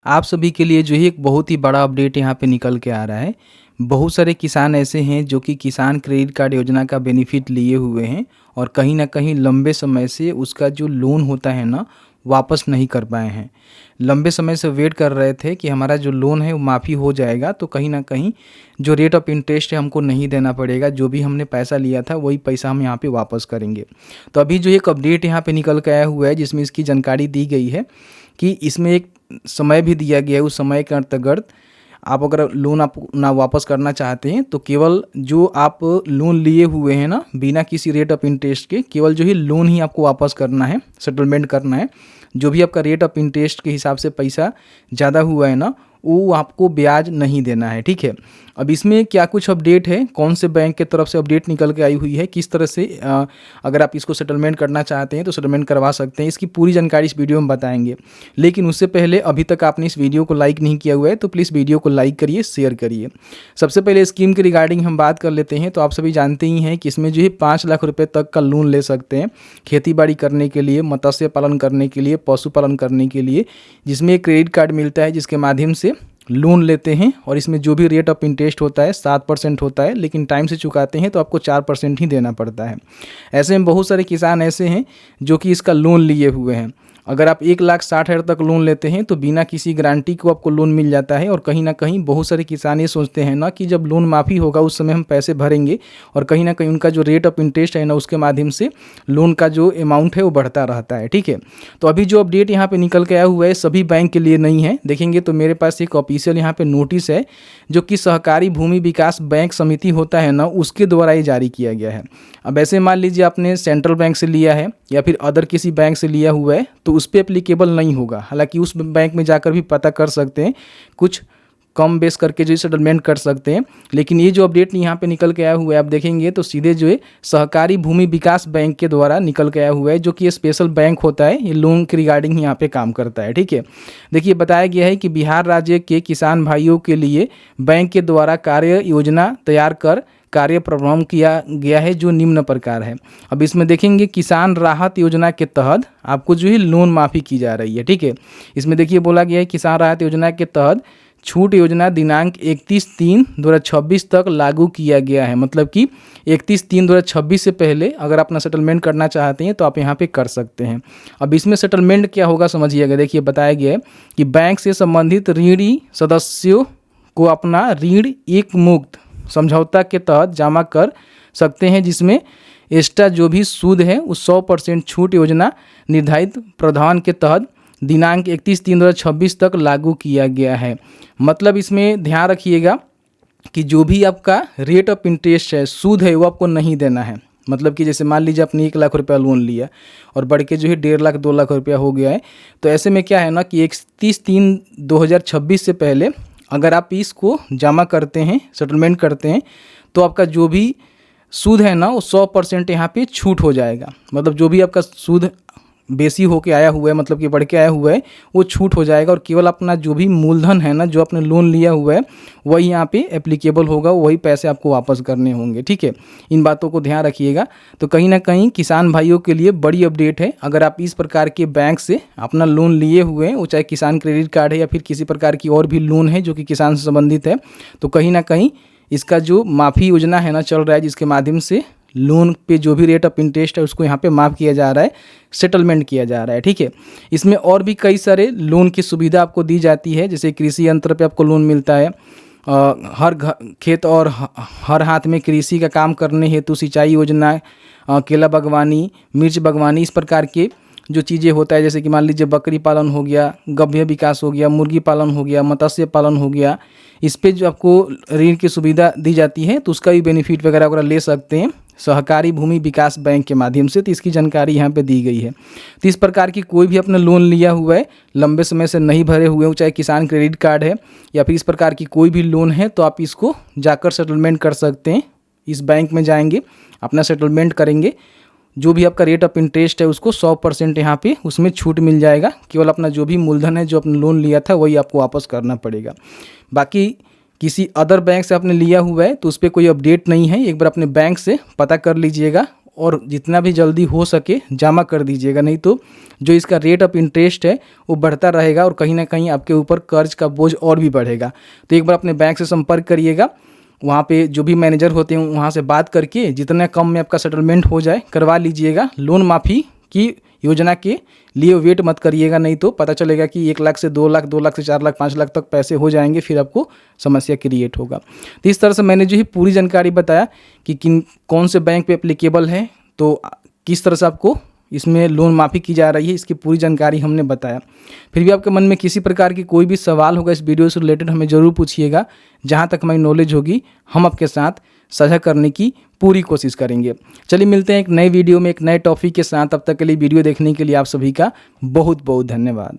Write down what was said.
आप सभी के लिए जो है एक बहुत ही बड़ा अपडेट यहाँ पे निकल के आ रहा है। बहुत सारे किसान ऐसे हैं जो कि किसान क्रेडिट कार्ड योजना का बेनिफिट लिए हुए हैं और कहीं ना कहीं लंबे समय से उसका जो लोन होता है ना वापस नहीं कर पाए हैं। लंबे समय से वेट कर रहे थे कि हमारा जो लोन है वो माफ़ी हो जाएगा तो कहीं ना कहीं जो रेट ऑफ इंटरेस्ट है हमको नहीं देना पड़ेगा, जो भी हमने पैसा लिया था वही पैसा हम यहाँ पे वापस करेंगे। तो अभी जो एक अपडेट यहाँ पे निकल के आया हुआ है जिसमें इसकी जानकारी दी गई है कि इसमें एक समय भी दिया गया है। उस समय के अंतर्गत आप अगर लोन आप ना वापस करना चाहते हैं तो केवल जो आप लोन लिए हुए हैं ना बिना किसी रेट ऑफ इंटरेस्ट के, केवल जो ही लोन ही आपको वापस करना है, सेटलमेंट करना है। जो भी आपका रेट ऑफ इंटरेस्ट के हिसाब से पैसा ज़्यादा हुआ है ना वो आपको ब्याज नहीं देना है, ठीक है। अब इसमें क्या कुछ अपडेट है, कौन से बैंक के तरफ से अपडेट निकल के आई हुई है, किस तरह से अगर आप इसको सेटलमेंट करना चाहते हैं तो सेटलमेंट करवा सकते हैं, इसकी पूरी जानकारी इस वीडियो में बताएंगे। लेकिन उससे पहले अभी तक आपने इस वीडियो को लाइक नहीं किया हुआ है तो प्लीज़ वीडियो को लाइक करिए, शेयर करिए। सबसे पहले स्कीम के रिगार्डिंग हम बात कर लेते हैं। तो आप सभी जानते ही हैं कि इसमें जो है 5 लाख रुपये तक का लोन ले सकते हैं खेती बाड़ी करने के लिए, मत्स्य पालन करने के लिए, पशुपालन करने के लिए, जिसमें एक क्रेडिट कार्ड मिलता है जिसके माध्यम से लोन लेते हैं। और इसमें जो भी रेट ऑफ इंटरेस्ट होता है 7% होता है, लेकिन टाइम से चुकाते हैं तो आपको 4% ही देना पड़ता है। ऐसे में बहुत सारे किसान ऐसे हैं जो कि इसका लोन लिए हुए हैं। अगर आप 1,60,000 तक लोन लेते हैं तो बिना किसी गारंटी को आपको लोन मिल जाता है। और कहीं ना कहीं बहुत सारे किसान ये सोचते हैं ना कि जब लोन माफ़ी होगा उस समय हम पैसे भरेंगे, और कहीं ना कहीं उनका जो रेट ऑफ इंटरेस्ट है ना उसके माध्यम से लोन का जो अमाउंट है वो बढ़ता रहता है, ठीक है। तो अभी जो अपडेट यहाँ पे निकल के आया हुआ है सभी बैंक के लिए नहीं है। देखेंगे तो मेरे पास एक ऑफिशियल यहाँ पे नोटिस है जो कि सहकारी भूमि विकास बैंक समिति होता है ना उसके द्वारा ही जारी किया गया है। अब ऐसे मान लीजिए आपने सेंट्रल बैंक से लिया है या फिर अदर किसी बैंक से लिया हुआ है तो उस पर एप्लीकेबल नहीं होगा। हालांकि उस बैंक में जाकर भी पता कर सकते हैं, कुछ कम बेस करके जो सेटलमेंट कर सकते हैं। लेकिन ये जो अपडेट यहाँ पे निकल के आया हुआ है आप देखेंगे तो सीधे जो है सहकारी भूमि विकास बैंक के द्वारा निकल के आया हुआ है, जो कि ये स्पेशल बैंक होता है, ये लोन के रिगार्डिंग यहाँ पे काम करता है, ठीक है। देखिए बताया गया है कि बिहार राज्य के किसान भाइयों के लिए बैंक के द्वारा कार्य योजना तैयार कर कार्य प्रारंभ किया गया है जो निम्न प्रकार है। अब इसमें देखेंगे किसान राहत योजना के तहत आपको जो है लोन माफ़ी की जा रही है, ठीक है। इसमें देखिए बोला गया है किसान राहत योजना के तहत छूट योजना दिनांक 31/3/2026 तक लागू किया गया है। मतलब कि 31/3/2026 से पहले अगर अपना सेटलमेंट करना चाहते हैं तो आप यहाँ पे कर सकते हैं। अब इसमें सेटलमेंट क्या होगा समझिएगा। देखिए बताया गया है कि बैंक से संबंधित ऋणी सदस्यों को अपना ऋण एक मुक्त समझौता के तहत जमा कर सकते हैं, जिसमें एक्स्ट्रा जो भी सूद है उस 100% छूट योजना निर्धारित प्रावधान के तहत दिनांक 31/3/2026 तक लागू किया गया है। मतलब इसमें ध्यान रखिएगा कि जो भी आपका रेट ऑफ इंटरेस्ट है, सूद है, वो आपको नहीं देना है। मतलब कि जैसे मान लीजिए आपने 1 लाख रुपया लोन लिया और बढ़ के जो है 1.5 लाख 2 लाख रुपया हो गया है, तो ऐसे में क्या है ना कि 31/3/2026 से पहले अगर आप इसको जमा करते हैं, सेटलमेंट करते हैं, तो आपका जो भी सूद है ना वो 100% यहाँ पे छूट हो जाएगा। मतलब जो भी आपका सूद बेसी होके आया हुआ है, मतलब कि बढ़ के आया हुआ है, वो छूट हो जाएगा और केवल अपना जो भी मूलधन है ना जो आपने लोन लिया हुआ है वही यहाँ पे एप्लीकेबल होगा, वही पैसे आपको वापस करने होंगे, ठीक है। इन बातों को ध्यान रखिएगा। तो कहीं ना कहीं किसान भाइयों के लिए बड़ी अपडेट है। अगर आप इस प्रकार के बैंक से अपना लोन लिए हुए हैं, वो चाहे किसान क्रेडिट कार्ड है या फिर किसी प्रकार की और भी लोन है जो कि किसान से संबंधित है, तो कहीं ना कहीं इसका जो माफ़ी योजना है ना चल रहा है, जिसके माध्यम से लोन पे जो भी रेट ऑफ इंटरेस्ट है उसको यहाँ पे माफ़ किया जा रहा है, सेटलमेंट किया जा रहा है, ठीक है। इसमें और भी कई सारे लोन की सुविधा आपको दी जाती है, जैसे कृषि यंत्र पे आपको लोन मिलता है, हर खेत और हर हाथ में कृषि का काम करने हेतु सिंचाई योजना, केला बागवानी, मिर्च बागवानी, इस प्रकार के जो चीज़ें होता है, जैसे कि मान लीजिए बकरी पालन हो गया, गव्य विकास हो गया, मुर्गी पालन हो गया, मत्स्य पालन हो गया, इस पे जो आपको ऋण की सुविधा दी जाती है तो उसका भी बेनिफिट वगैरह वगैरह ले सकते हैं सहकारी भूमि विकास बैंक के माध्यम से। तो इसकी जानकारी यहाँ पे दी गई है। तो इस प्रकार की कोई भी अपने लोन लिया हुआ है, लंबे समय से नहीं भरे हुए हो, चाहे किसान क्रेडिट कार्ड है या फिर इस प्रकार की कोई भी लोन है, तो आप इसको जाकर सेटलमेंट कर सकते हैं। इस बैंक में जाएंगे, अपना सेटलमेंट करेंगे, जो भी आपका रेट ऑफ इंटरेस्ट है उसको 100% यहाँ पे उसमें छूट मिल जाएगा। केवल अपना जो भी मूलधन है जो आपने लोन लिया था वही आपको वापस करना पड़ेगा। बाकी किसी अदर बैंक से आपने लिया हुआ है तो उस पर कोई अपडेट नहीं है। एक बार अपने बैंक से पता कर लीजिएगा और जितना भी जल्दी हो सके जमा कर दीजिएगा, नहीं तो जो इसका रेट ऑफ इंटरेस्ट है वो बढ़ता रहेगा और कहीं ना कहीं आपके ऊपर कर्ज का बोझ और भी बढ़ेगा। तो एक बार अपने बैंक से संपर्क करिएगा, वहाँ पे जो भी मैनेजर होते हैं वहाँ से बात करके जितना कम में आपका सेटलमेंट हो जाए करवा लीजिएगा। लोन माफ़ी की योजना के लिए वेट मत करिएगा, नहीं तो पता चलेगा कि 1 लाख से 2 लाख, 2 लाख से 4 लाख, 5 लाख तक पैसे हो जाएंगे, फिर आपको समस्या क्रिएट होगा। तो इस तरह से मैंने जो ही पूरी जानकारी बताया कि कौन से बैंक पे एप्लीकेबल है, तो किस तरह से आपको इसमें लोन माफ़ी की जा रही है, इसकी पूरी जानकारी हमने बताया। फिर भी आपके मन में किसी प्रकार की कोई भी सवाल होगा इस वीडियो से रिलेटेड, हमें ज़रूर पूछिएगा। जहाँ तक हमारी नॉलेज होगी हम आपके साथ साझा करने की पूरी कोशिश करेंगे। चलिए मिलते हैं एक नए वीडियो में एक नए टॉपिक के साथ। तब तक के लिए वीडियो देखने के लिए आप सभी का बहुत बहुत धन्यवाद।